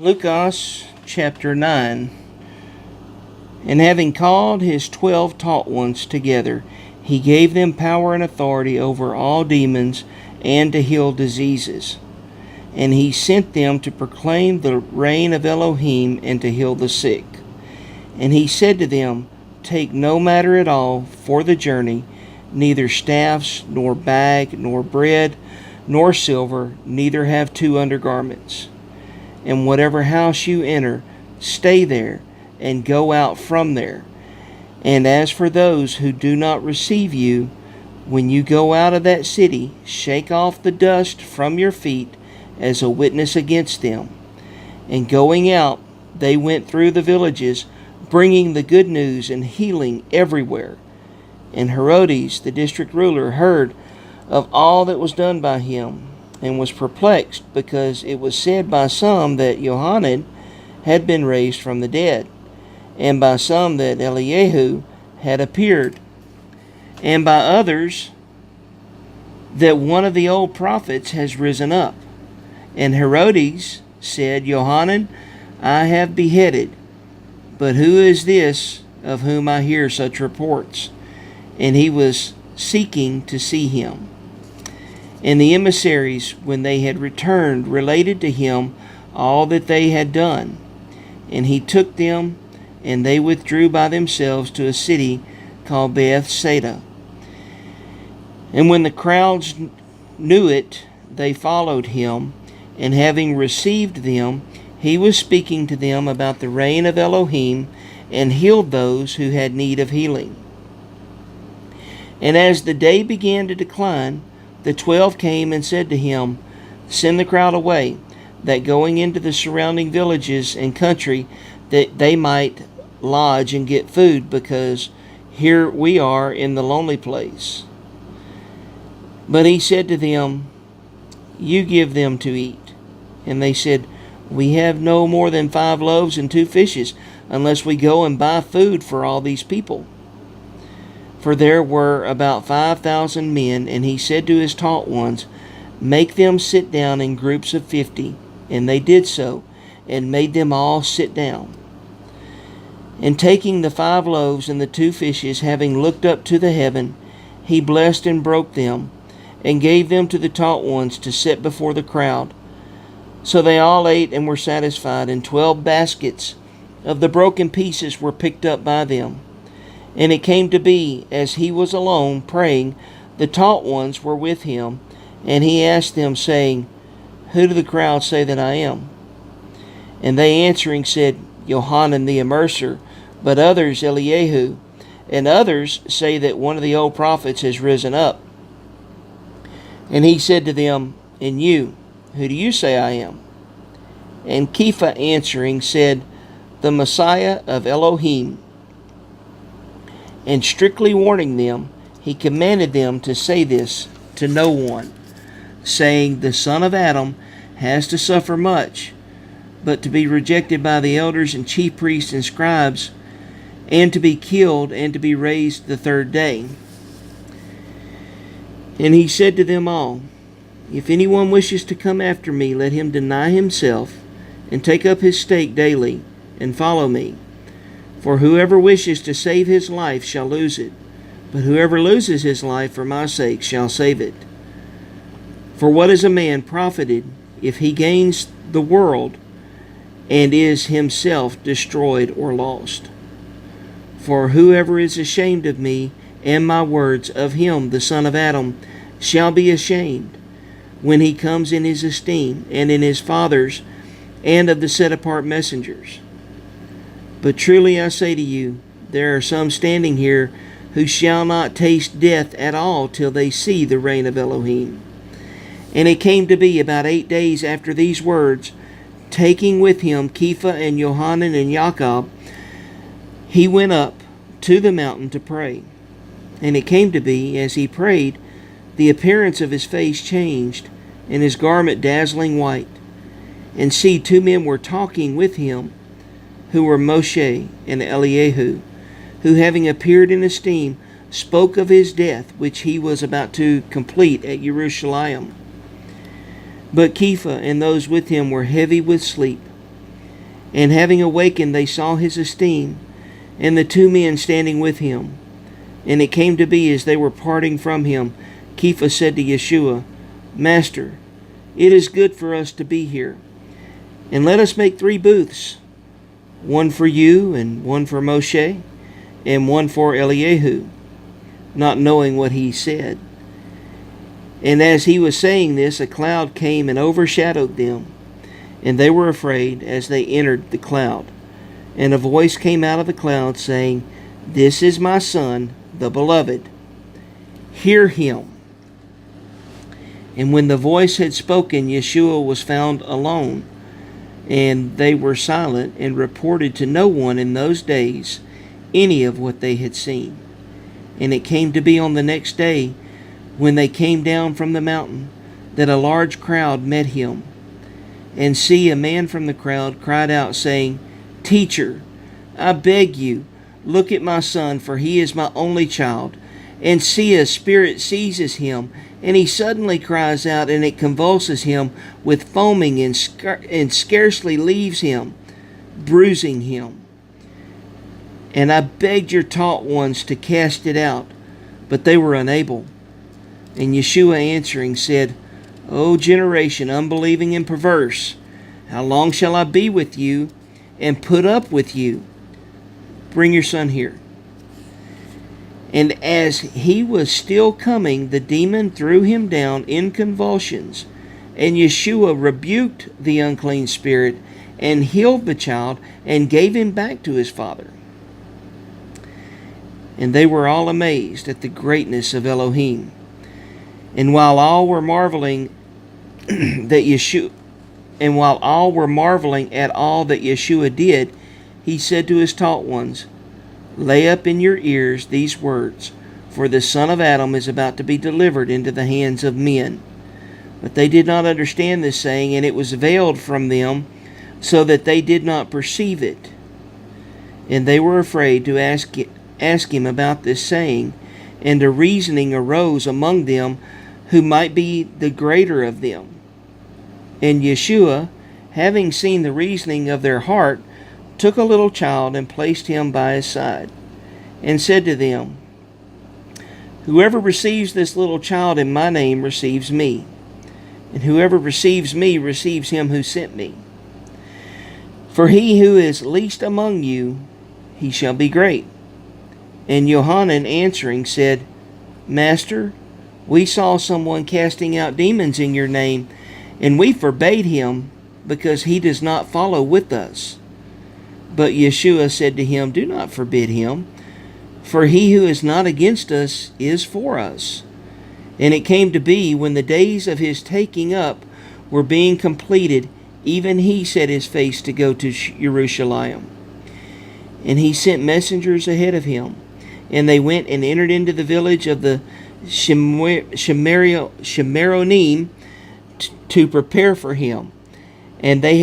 Luqas chapter 9. And having called his 12 taught ones together, he gave them power and authority over all demons and to heal diseases. And he sent them to proclaim the reign of Elohim and to heal the sick. And he said to them, Take no matter at all for the journey, neither staffs, nor bag, nor bread, nor silver, neither have 2 undergarments. And whatever house you enter, stay there, and go out from there. And as for those who do not receive you, when you go out of that city, shake off the dust from your feet as a witness against them. And going out, they went through the villages, bringing the good news and healing everywhere. And Herodes, the district ruler, heard of all that was done by him, and was perplexed, because it was said by some that Johanan had been raised from the dead, and by some that Eliyahu had appeared, and by others that one of the old prophets has risen up. And Herodes said, Johanan I have beheaded, but who is this of whom I hear such reports? And he was seeking to see him. And the emissaries, when they had returned, related to him all that they had done. And he took them, and they withdrew by themselves to a city called Bethsaida. And when the crowds knew it, they followed him, and having received them, he was speaking to them about the reign of Elohim, and healed those who had need of healing. And as the day began to decline, the 12 came and said to him, Send the crowd away, that going into the surrounding villages and country, that they might lodge and get food, because here we are in the lonely place. But he said to them, You give them to eat. And they said, We have no more than 5 loaves and 2 fishes, unless we go and buy food for all these people. For there were about 5,000 men, and he said to his taught ones, Make them sit down in groups of 50. And they did so, and made them all sit down. And taking the 5 loaves and the 2 fishes, having looked up to the heaven, he blessed and broke them, and gave them to the taught ones to set before the crowd. So they all ate and were satisfied, and 12 baskets of the broken pieces were picked up by them. And it came to be, as he was alone praying, the taught ones were with him, and he asked them, saying, Who do the crowd say that I am? And they answering said, Johanan the Immerser, but others Eliyahu, and others say that one of the old prophets has risen up. And he said to them, And you, who do you say I am? And Kepha answering said, The Messiah of Elohim. And strictly warning them, he commanded them to say this to no one, saying, The son of Adam has to suffer much, but to be rejected by the elders and chief priests and scribes, and to be killed, and to be raised the 3rd day. And he said to them all, If anyone wishes to come after me, let him deny himself, and take up his stake daily, and follow me. For whoever wishes to save his life shall lose it, but whoever loses his life for my sake shall save it. For what is a man profited if he gains the world and is himself destroyed or lost? For whoever is ashamed of me and my words, of him the son of Adam shall be ashamed, when he comes in his esteem and in his Father's, and of the set apart messengers. But truly I say to you, there are some standing here who shall not taste death at all till they see the reign of Elohim. And it came to be about 8 days after these words, taking with him Kepha and Johanan and Jacob, he went up to the mountain to pray. And it came to be, as he prayed, the appearance of his face changed, and his garment dazzling white. And see, 2 men were talking with him, who were Moshe and Eliyahu, who having appeared in esteem, spoke of his death, which he was about to complete at Jerusalem. But Kepha and those with him were heavy with sleep. And having awakened, they saw his esteem, and the 2 men standing with him. And it came to be, as they were parting from him, Kepha said to Yeshua, Master, it is good for us to be here. And let us make 3 booths, one for you, and one for Moshe, and one for Eliyahu, not knowing what he said. And as he was saying this, a cloud came and overshadowed them, and they were afraid as they entered the cloud. And a voice came out of the cloud, saying, This is my Son, the Beloved. Hear him. And when the voice had spoken, Yeshua was found alone, and they were silent, and reported to no one in those days any of what they had seen. And it came to be on the next day, when they came down from the mountain, that a large crowd met him. And see, a man from the crowd cried out, saying, Teacher, I beg you, look at my son, for he is my only child. And see, a spirit seizes him, and he suddenly cries out, and it convulses him with foaming, and scarcely leaves him, bruising him. And I begged your taught ones to cast it out, but they were unable. And Yeshua answering said, O generation unbelieving and perverse, how long shall I be with you and put up with you? Bring your son here. And as he was still coming, the demon threw him down in convulsions. And Yeshua rebuked the unclean spirit and healed the child and gave him back to his father. And they were all amazed at the greatness of Elohim. And while all were marveling at all that Yeshua did, he said to his taught ones, Lay up in your ears these words, for the Son of Adam is about to be delivered into the hands of men. But they did not understand this saying, and it was veiled from them, so that they did not perceive it. And they were afraid to ask him about this saying, and a reasoning arose among them who might be the greater of them. And Yeshua, having seen the reasoning of their heart, took a little child and placed him by his side, and said to them, Whoever receives this little child in my name receives me, and whoever receives me receives him who sent me. For he who is least among you, he shall be great. And Yohanan answering said, Master, we saw someone casting out demons in your name, and we forbade him, because he does not follow with us. But Yeshua said to him, Do not forbid him, for he who is not against us is for us. And it came to be, when the days of his taking up were being completed, even he set his face to go to Jerusalem. And he sent messengers ahead of him, and they went and entered into the village of the Shemeronim to prepare for him. And they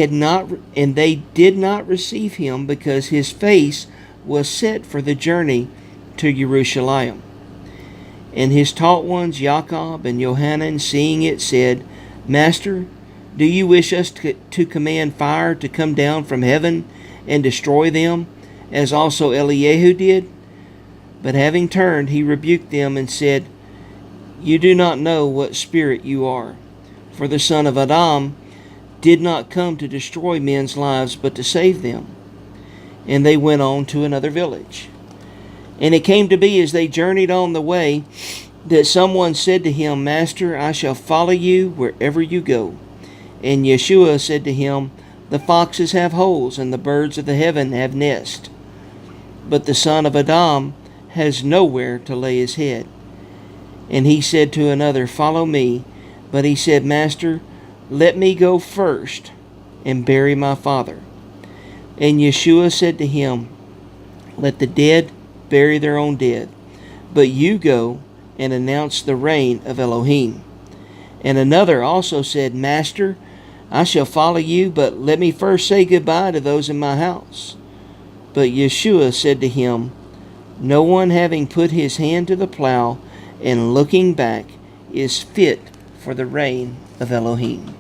did not receive him, because his face was set for the journey to Jerusalem. And his taught ones, Jacob and Johanan, seeing it, said, Master, do you wish us to command fire to come down from heaven and destroy them, as also Eliyahu did? But having turned, he rebuked them and said, You do not know what spirit you are, for the Son of Adam did not come to destroy men's lives, but to save them. And they went on to another village. And it came to be, as they journeyed on the way, that someone said to him, Master, I shall follow you wherever you go. And Yeshua said to him, The foxes have holes, and the birds of the heaven have nests, but the Son of Adam has nowhere to lay his head. And he said to another, Follow me. But he said, Master, let me go first and bury my father. And Yeshua said to him, Let the dead bury their own dead, but you go and announce the reign of Elohim. And another also said, Master, I shall follow you, but let me first say goodbye to those in my house. But Yeshua said to him, No one having put his hand to the plow and looking back is fit for the reign of Elohim.